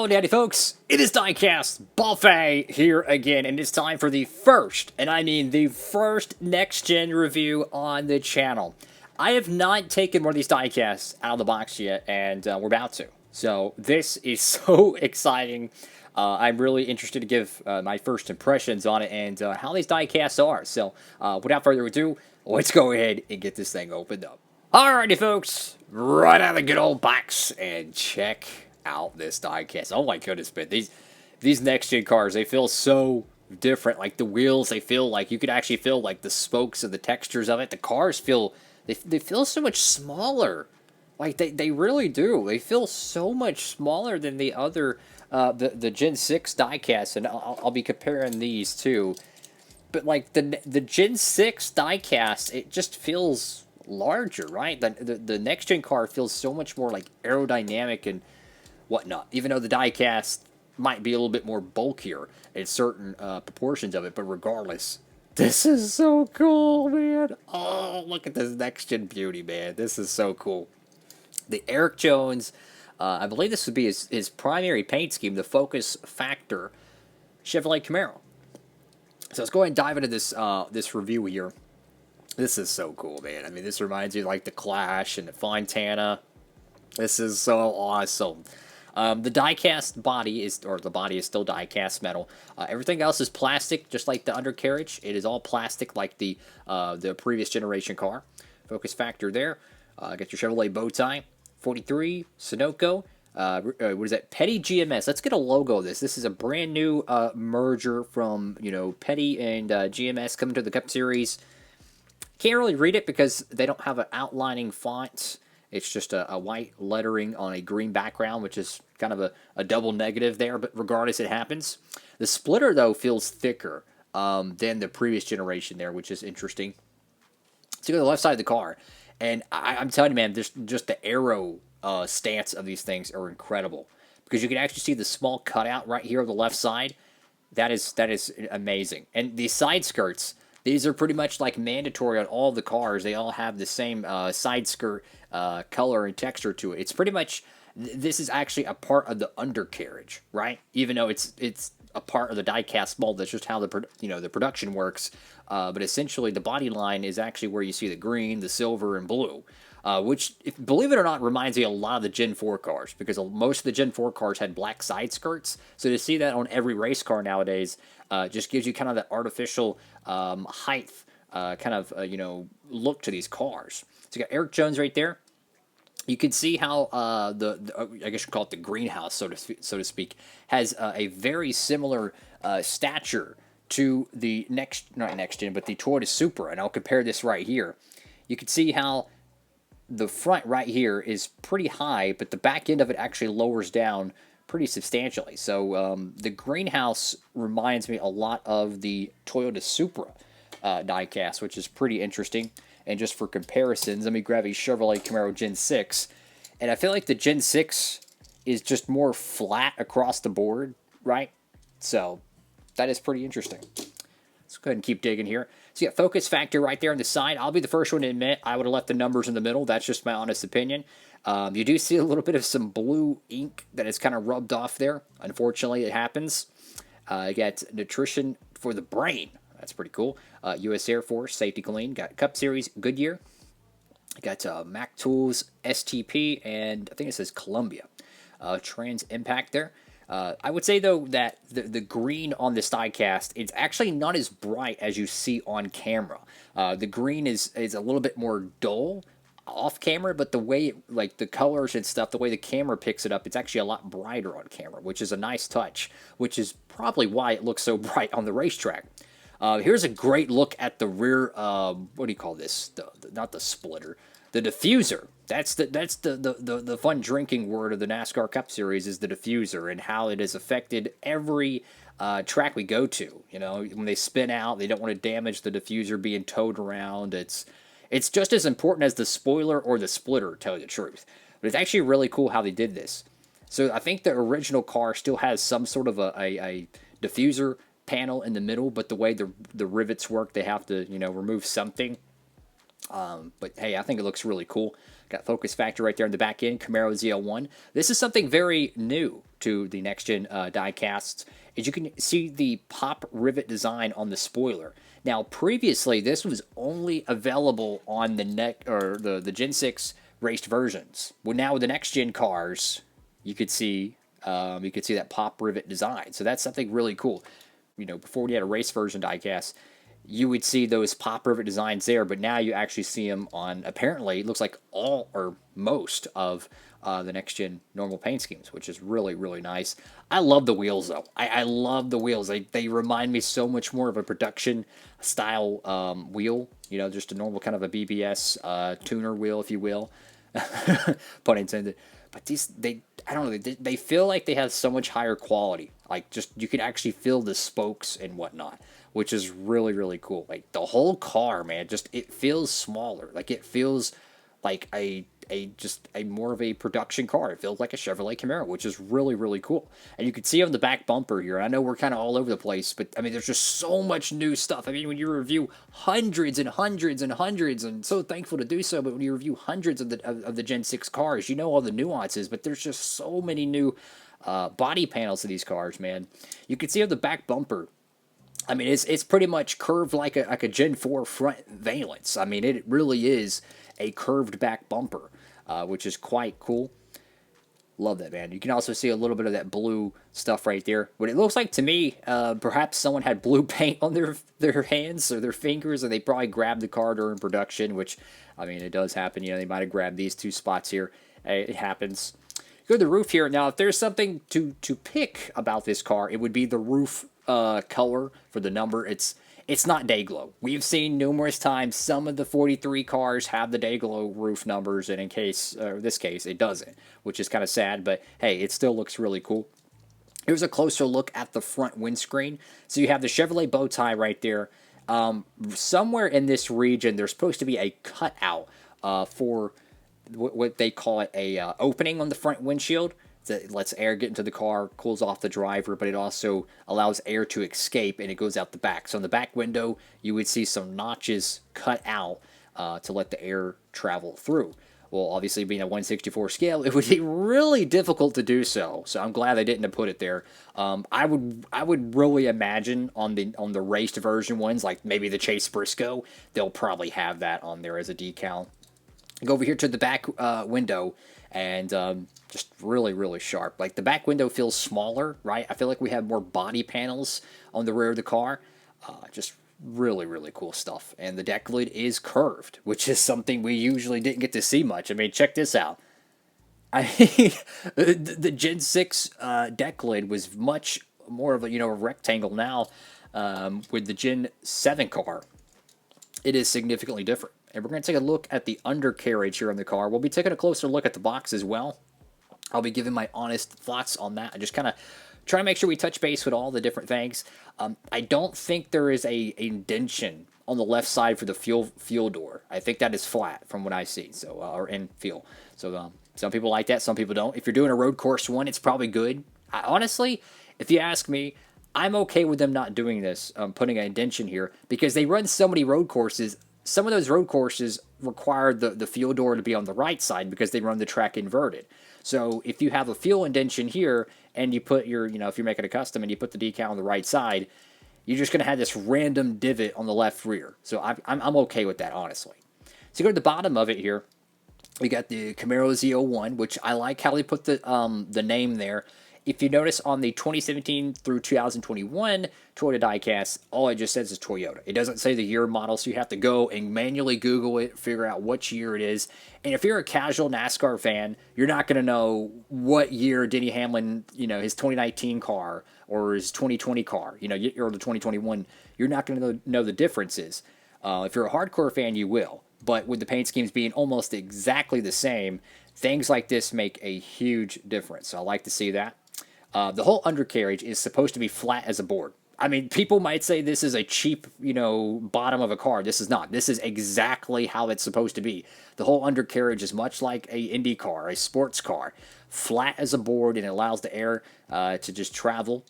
Howdy, howdy, folks. It is Diecastbuffet here again, and it's time for the first, and I mean the first next-gen review on the channel. I have not taken one of these diecasts out of the box yet, and we're about to. So this is so exciting. I'm really interested to give my first impressions on it and how these diecasts are. So without further ado, let's go ahead and get this thing opened up. Alrighty, folks, right out of the good old box and check out this diecast. Oh my goodness, man, these next gen cars, they feel so different. Like the wheels, they feel like you could actually feel like the spokes and the textures of it. The cars feel they feel so much smaller. Like they really do. They feel so much smaller than the other the Gen 6 diecasts, and I'll be comparing these two. But like the Gen 6 diecast, it just feels larger, right? The next gen car feels so much more like aerodynamic and whatnot, even though the diecast might be a little bit more bulkier in certain proportions of it. But regardless, this is so cool, man. Oh, look at this next gen beauty, man. This is so cool. The Erik Jones, I believe this would be his primary paint scheme, the Focus Factor Chevrolet Camaro. So let's go ahead and dive into this this review here. This is so cool, man. I mean, this reminds you of like the Clash and the Fontana. This is so awesome. The diecast body is, or the body is still diecast metal. Everything else is plastic, just like the undercarriage. It is all plastic, like the previous generation car. Focus Factor there. Got your Chevrolet bow tie. 43 Sunoco. What is that? Petty GMS. Let's get a logo of this. This is a brand new merger from Petty and GMS coming to the Cup Series. Can't really read it because they don't have an outlining font. It's just a white lettering on a green background, which is kind of a double negative there, but regardless, it happens. The splitter, though, feels thicker than the previous generation there, which is interesting. So you go to the left side of the car, and I'm telling you, man, just the aero stance of these things are incredible, because you can actually see the small cutout right here on the left side. That is amazing. And the side skirts, these are pretty much like mandatory on all the cars. They all have the same side skirt color and texture to it. It's pretty much, this is actually a part of the undercarriage, right? Even though it's a part of the diecast mold, that's just how the production works. But essentially, the body line is actually where you see the green, the silver, and blue. Which, believe it or not, reminds me a lot of the Gen 4 cars, because most of the Gen 4 cars had black side skirts. So to see that on every race car nowadays just gives you kind of that artificial height kind of look to these cars. So you got Erik Jones right there. You can see how I guess you call it the greenhouse, so to speak, has a very similar stature to the not next gen, but the Toyota Supra. And I'll compare this right here. You can see how the front right here is pretty high, but the back end of it actually lowers down pretty substantially. So the greenhouse reminds me a lot of the Toyota Supra diecast, which is pretty interesting. And just for comparisons, let me grab a Chevrolet Camaro Gen 6. And I feel like the Gen 6 is just more flat across the board, right? So that is pretty interesting. Let's go ahead and keep digging here. So you got Focus Factor right there on the side. I'll be the first one to admit I would have left the numbers in the middle. That's just my honest opinion. You do see a little bit of some blue ink that is kind of rubbed off there. Unfortunately, it happens. You got Nutrition for the Brain. That's pretty cool. U.S. Air Force, Safety Clean. Got Cup Series, Goodyear. Got Mac Tools, STP, and I think it says Columbia. Trans Impact there. I would say, though, that the green on this diecast, it's actually not as bright as you see on camera. The green is a little bit more dull off camera, but the way, like the colors and stuff, the way the camera picks it up, it's actually a lot brighter on camera, which is a nice touch, which is probably why it looks so bright on the racetrack. Here's a great look at the rear, what do you call this? Not the splitter, the diffuser. That's the fun drinking word of the NASCAR Cup Series, is the diffuser, and how it has affected every track we go to. When they spin out, they don't want to damage the diffuser being towed around. It's just as important as the spoiler or the splitter, to tell you the truth. But it's actually really cool how they did this. So I think the original car still has some sort of a diffuser panel in the middle, but the way the rivets work, they have to remove something. But hey, I think it looks really cool. Got focus factor right there in the back end, Camaro ZL1. This is something very new to the next gen diecasts. As you can see the pop rivet design on the spoiler. Now, previously, this was only available on the Gen 6 raced versions. Well, now with the next gen cars, you could see that pop rivet design. So that's something really cool. Before we had a race version diecast, you would see those pop rivet designs there, but now you actually see them on, apparently, it looks like all or most of the next gen normal paint schemes, which is really, really nice. I love the wheels, though. I love the wheels. They remind me so much more of a production style wheel, just a normal kind of a BBS tuner wheel, if you will. Pun intended. But I don't know, they feel like they have so much higher quality. Like, just, you can actually feel the spokes and whatnot, which is really, really cool. Like, the whole car, man, it feels smaller. Like, it feels like a more of a production car. It feels like a Chevrolet Camaro, which is really, really cool. And you can see on the back bumper here, I know we're kind of all over the place, but I mean, there's just so much new stuff. I mean, when you review hundreds and hundreds and hundreds, and so thankful to do so, but when you review hundreds of the Gen 6 cars, you know all the nuances, but there's just so many new body panels to these cars, man. You can see on the back bumper, I mean, it's pretty much curved like a Gen 4 front valence. I mean, it really is a curved back bumper, which is quite cool. Love that, man. You can also see a little bit of that blue stuff right there. What it looks like to me, perhaps someone had blue paint on their hands or their fingers, and they probably grabbed the car during production, which, I mean, it does happen. They might have grabbed these two spots here. It happens. Go to the roof here. Now, if there's something to pick about this car, it would be the roof color for the number. It's not day glow. We've seen numerous times some of the 43 cars have the day glow roof numbers, and this case, it doesn't, which is kind of sad, but hey, it still looks really cool. Here's a closer look at the front windscreen. So you have the Chevrolet bow tie right there. Somewhere in this region, there's supposed to be a cutout for what they call it, a opening on the front windshield that lets air get into the car, cools off the driver, but it also allows air to escape, and it goes out the back. So in the back window, you would see some notches cut out to let the air travel through. Well, obviously, being a 1/64 scale, it would be really difficult to do so. So I'm glad they didn't put it there. I would really imagine on the raced version ones, like maybe the Chase Briscoe, they'll probably have that on there as a decal. Go over here to the back window, and just really, really sharp. Like, the back window feels smaller, right? I feel like we have more body panels on the rear of the car. Just really, really cool stuff. And the deck lid is curved, which is something we usually didn't get to see much. I mean, check this out. I mean, the Gen 6 deck lid was much more of a rectangle now. With the Gen 7 car, it is significantly different. And we're going to take a look at the undercarriage here on the car. We'll be taking a closer look at the box as well. I'll be giving my honest thoughts on that. I just kind of try to make sure we touch base with all the different things. I don't think there is a indention on the left side for the fuel door. I think that is flat from what I see, so or in feel. So some people like that, some people don't. If you're doing a road course one, it's probably good. Honestly, if you ask me, I'm okay with them not doing this, putting an indention here, because they run so many road courses. Some of those road courses require the fuel door to be on the right side because they run the track inverted. So if you have a fuel indention here and you put your, if you're making a custom and you put the decal on the right side, you're just going to have this random divot on the left rear. So I'm okay with that, honestly. So you go to the bottom of it here. We got the Camaro Z01, which I like how they put the name there. If you notice on the 2017 through 2021 Toyota diecast, all it just says is Toyota. It doesn't say the year model, so you have to go and manually Google it, figure out which year it is. And if you're a casual NASCAR fan, you're not going to know what year Denny Hamlin, his 2019 car or his 2020 car, or the 2021, you're not going to know the differences. If you're a hardcore fan, you will. But with the paint schemes being almost exactly the same, things like this make a huge difference. So I like to see that. The whole undercarriage is supposed to be flat as a board. I mean, people might say this is a cheap, bottom of a car. This is not. This is exactly how it's supposed to be. The whole undercarriage is much like a Indy car, a sports car. Flat as a board, and it allows the air to just travel.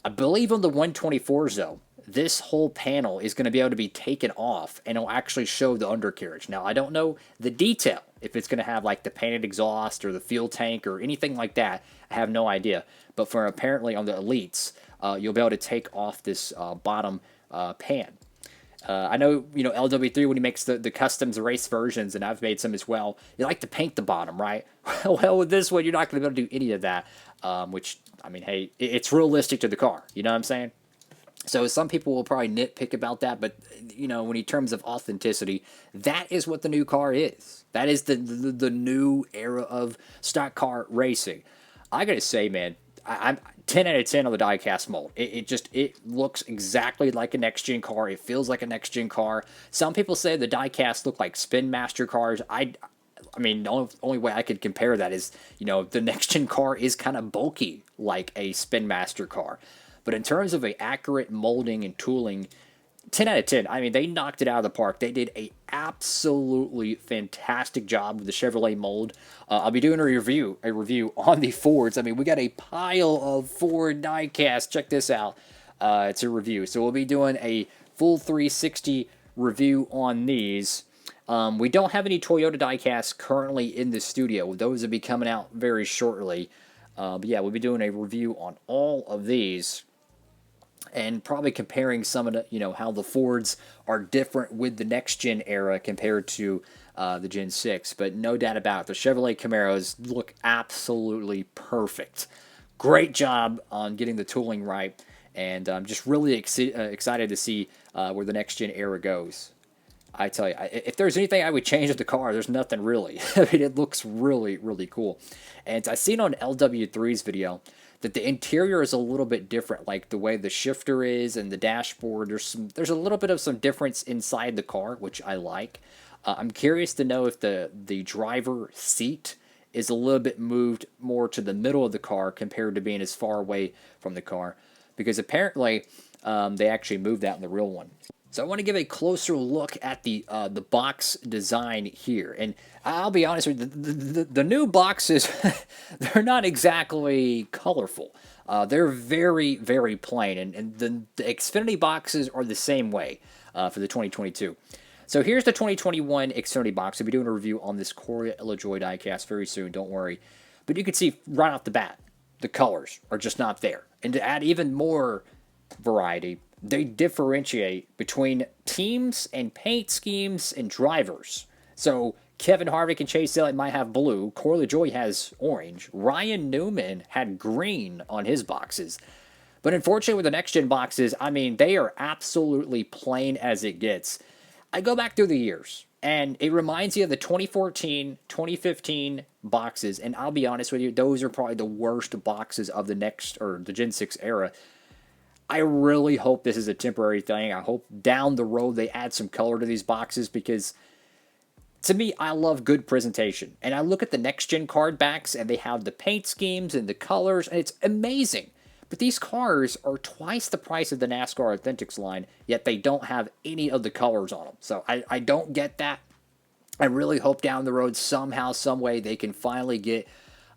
I believe on the 124s, though, this whole panel is going to be able to be taken off, and it'll actually show the undercarriage. Now, I don't know the detail, if it's going to have like the painted exhaust or the fuel tank or anything like that. I have no idea. But for apparently on the Elites, you'll be able to take off this bottom pan. I know, LW3, when he makes the customs race versions, and I've made some as well, you like to paint the bottom, right? Well, with this one, you're not going to be able to do any of that, which, I mean, hey, it's realistic to the car. You know what I'm saying? So some people will probably nitpick about that, but, when in terms of authenticity, that is what the new car is. That is the new era of stock car racing. I got to say, man, I'm 10 out of 10 on the diecast mold. It looks exactly like a next-gen car. It feels like a next-gen car. Some people say the diecast look like Spin Master cars. I mean, the only way I could compare that is, the next-gen car is kind of bulky like a Spin Master car. But in terms of a accurate molding and tooling, 10 out of 10. I mean, they knocked it out of the park. They did a absolutely fantastic job with the Chevrolet mold. I'll be doing a review on the Fords. I mean, we got a pile of Ford diecast. Check this out. It's a review. So we'll be doing a full 360 review on these. We don't have any Toyota diecasts currently in the studio. Those will be coming out very shortly. But yeah, we'll be doing a review on all of these, and probably comparing some of the, how the Fords are different with the next-gen era compared to the Gen 6. But no doubt about it, the Chevrolet Camaros look absolutely perfect. Great job on getting the tooling right, and I'm just really excited to see where the next-gen era goes. I tell you, if there's anything I would change with the car, there's nothing really. I mean, it looks really, really cool. And I seen on LW3's video that the interior is a little bit different, like the way the shifter is and the dashboard. There's a little bit of some difference inside the car, which I like. I'm curious to know if the driver seat is a little bit moved more to the middle of the car compared to being as far away from the car, because apparently they actually moved that in the real one. So I want to give a closer look at the box design here. And I'll be honest with you, the new boxes, they're not exactly colorful. They're very, very plain. And the Xfinity boxes are the same way for the 2022. So here's the 2021 Xfinity box. I'll be doing a review on this Corey LaJoie diecast very soon, don't worry. But you can see right off the bat, the colors are just not there. And to add even more variety, they differentiate between teams and paint schemes and drivers. So Kevin Harvick and Chase Elliott might have blue. Corey LaJoie has orange. Ryan Newman had green on his boxes. But unfortunately with the next-gen boxes, I mean, they are absolutely plain as it gets. I go back through the years, and it reminds you of the 2014, 2015 boxes. And I'll be honest with you, those are probably the worst boxes of the Gen 6 era. I really hope this is a temporary thing. I hope down the road they add some color to these boxes, because to me, I love good presentation. And I look at the next-gen card backs, and they have the paint schemes and the colors, and it's amazing. But these cars are twice the price of the NASCAR Authentics line, yet they don't have any of the colors on them. So I don't get that. I really hope down the road somehow, some way, they can finally get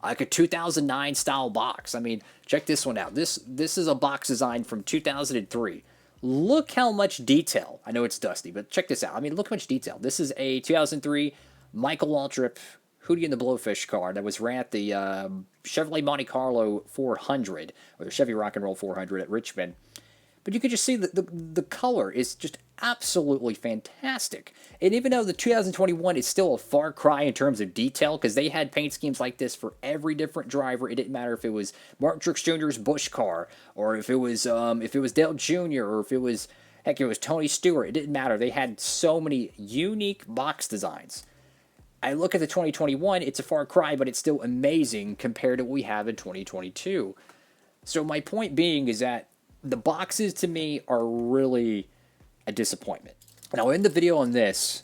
like a 2009 style box. I mean, check this one out. This is a box design from 2003. Look how much detail. I know it's dusty, but check this out. I mean, look how much detail. This is a 2003 Michael Waltrip Hootie and the Blowfish car that was ran at the Chevrolet Monte Carlo 400, or the Chevy Rock and Roll 400 at Richmond. But you can just see the color is just absolutely fantastic. And even though the 2021 is still a far cry in terms of detail, because they had paint schemes like this for every different driver. It didn't matter if it was Martin Truex Jr.'s Busch car, or if it was Dale Jr., or if it was, heck, it was Tony Stewart. It didn't matter. They had so many unique box designs. I look at the 2021, it's a far cry, but it's still amazing compared to what we have in 2022. So my point being is that the boxes to me are really a disappointment. Now, in the video on this,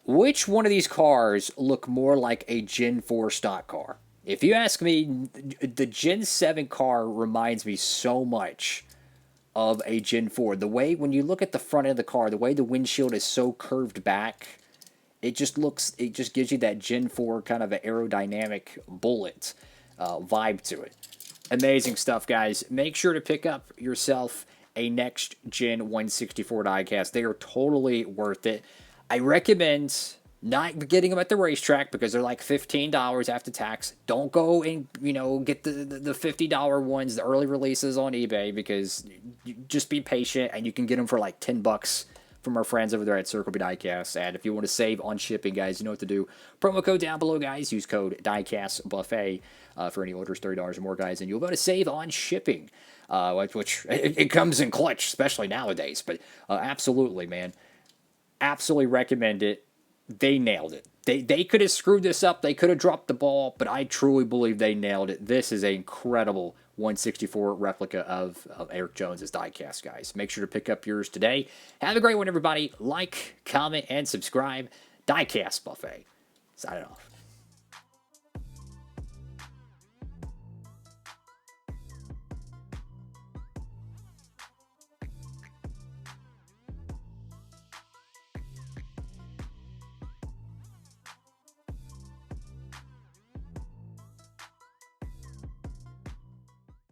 which one of these cars look more like a Gen 4 stock car? If you ask me, the Gen 7 car reminds me so much of a Gen 4. The way, when you look at the front of the car, the way the windshield is so curved back, it just gives you that Gen 4 kind of an aerodynamic bullet vibe to it. Amazing stuff, guys. Make sure to pick up yourself a next-gen 164 diecast. They are totally worth it. I recommend not getting them at the racetrack because they're like $15 after tax. Don't go and, get the $50 ones, the early releases on eBay, because you just be patient and you can get them for like $10 from our friends over there at Circle B Diecast. And if you want to save on shipping, guys, you know what to do. Promo code down below, guys. Use code Diecastbuffet for any orders, $30 or more, guys, and you'll be able to save on shipping, which it comes in clutch, especially nowadays. But absolutely, man. Absolutely recommend it. They nailed it. They could have screwed this up. They could have dropped the ball, but I truly believe they nailed it. This is an incredible 164 replica of Erik Jones's diecast, guys. Make sure to pick up yours today. Have a great one, everybody. Like, comment, and subscribe. Diecast Buffet. Signing off.